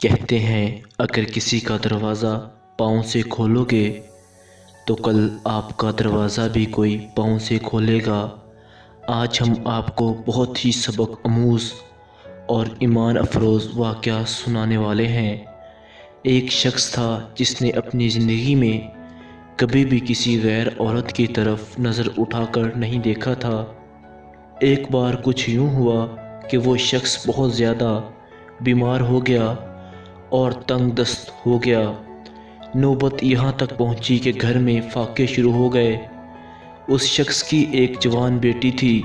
کہتے ہیں اگر کسی کا دروازہ پاؤں سے کھولو گے تو کل آپ کا دروازہ بھی کوئی پاؤں سے کھولے گا۔ آج ہم آپ کو بہت ہی سبق آموز اور ایمان افروز واقعہ سنانے والے ہیں۔ ایک شخص تھا جس نے اپنی زندگی میں کبھی بھی کسی غیر عورت کی طرف نظر اٹھا کر نہیں دیکھا تھا۔ ایک بار کچھ یوں ہوا کہ وہ شخص بہت زیادہ بیمار ہو گیا اور تنگ دست ہو گیا۔ نوبت یہاں تک پہنچی کہ گھر میں فاقے شروع ہو گئے۔ اس شخص کی ایک جوان بیٹی تھی۔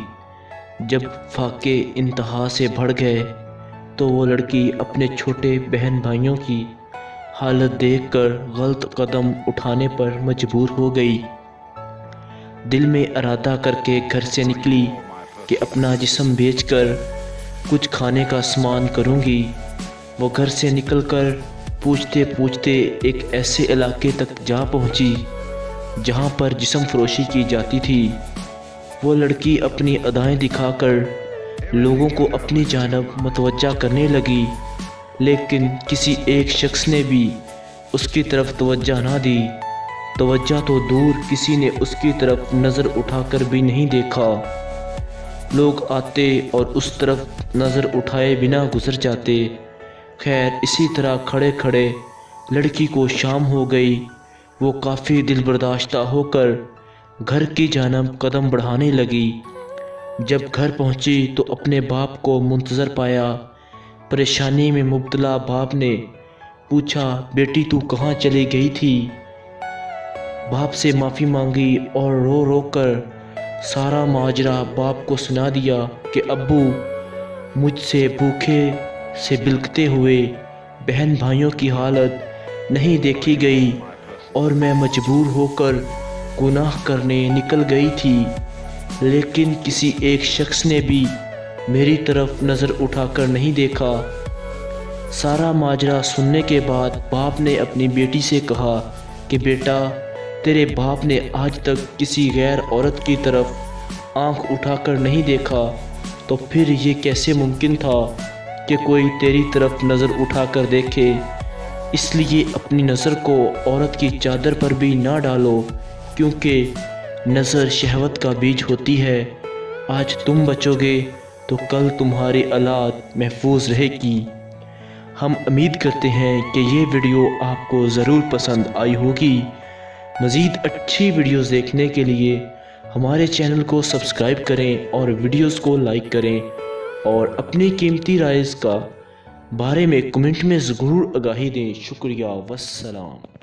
جب فاقے انتہا سے بڑھ گئے تو وہ لڑکی اپنے چھوٹے بہن بھائیوں کی حالت دیکھ کر غلط قدم اٹھانے پر مجبور ہو گئی۔ دل میں ارادہ کر کے گھر سے نکلی کہ اپنا جسم بیچ کر کچھ کھانے کا سامان کروں گی۔ وہ گھر سے نکل کر پوچھتے پوچھتے ایک ایسے علاقے تک جا پہنچی جہاں پر جسم فروشی کی جاتی تھی۔ وہ لڑکی اپنی ادائیں دکھا کر لوگوں کو اپنی جانب متوجہ کرنے لگی، لیکن کسی ایک شخص نے بھی اس کی طرف توجہ نہ دی۔ توجہ تو دور، کسی نے اس کی طرف نظر اٹھا کر بھی نہیں دیکھا۔ لوگ آتے اور اس طرف نظر اٹھائے بنا گزر جاتے۔ خیر اسی طرح کھڑے کھڑے لڑکی کو شام ہو گئی۔ وہ کافی دل برداشتہ ہو کر گھر کی جانب قدم بڑھانے لگی۔ جب گھر پہنچی تو اپنے باپ کو منتظر پایا۔ پریشانی میں مبتلا باپ نے پوچھا، بیٹی تو کہاں چلی گئی تھی؟ باپ سے معافی مانگی اور رو رو کر سارا ماجرا باپ کو سنا دیا کہ ابو، مجھ سے بھوکے سے بلکتے ہوئے بہن بھائیوں کی حالت نہیں دیکھی گئی اور میں مجبور ہو کر گناہ کرنے نکل گئی تھی، لیکن کسی ایک شخص نے بھی میری طرف نظر اٹھا کر نہیں دیکھا۔ سارا ماجرا سننے کے بعد باپ نے اپنی بیٹی سے کہا کہ بیٹا، تیرے باپ نے آج تک کسی غیر عورت کی طرف آنکھ اٹھا کر نہیں دیکھا، تو پھر یہ کیسے ممکن تھا کہ کوئی تیری طرف نظر اٹھا کر دیکھے؟ اس لیے اپنی نظر کو عورت کی چادر پر بھی نہ ڈالو، کیونکہ نظر شہوت کا بیج ہوتی ہے۔ آج تم بچو گے تو کل تمہاری اولاد محفوظ رہے گی۔ ہم امید کرتے ہیں کہ یہ ویڈیو آپ کو ضرور پسند آئی ہوگی۔ مزید اچھی ویڈیوز دیکھنے کے لیے ہمارے چینل کو سبسکرائب کریں اور ویڈیوز کو لائک کریں، اور اپنی قیمتی رائے کا بارے میں کمنٹ میں ضرور آگاہی دیں۔ شکریہ، والسلام۔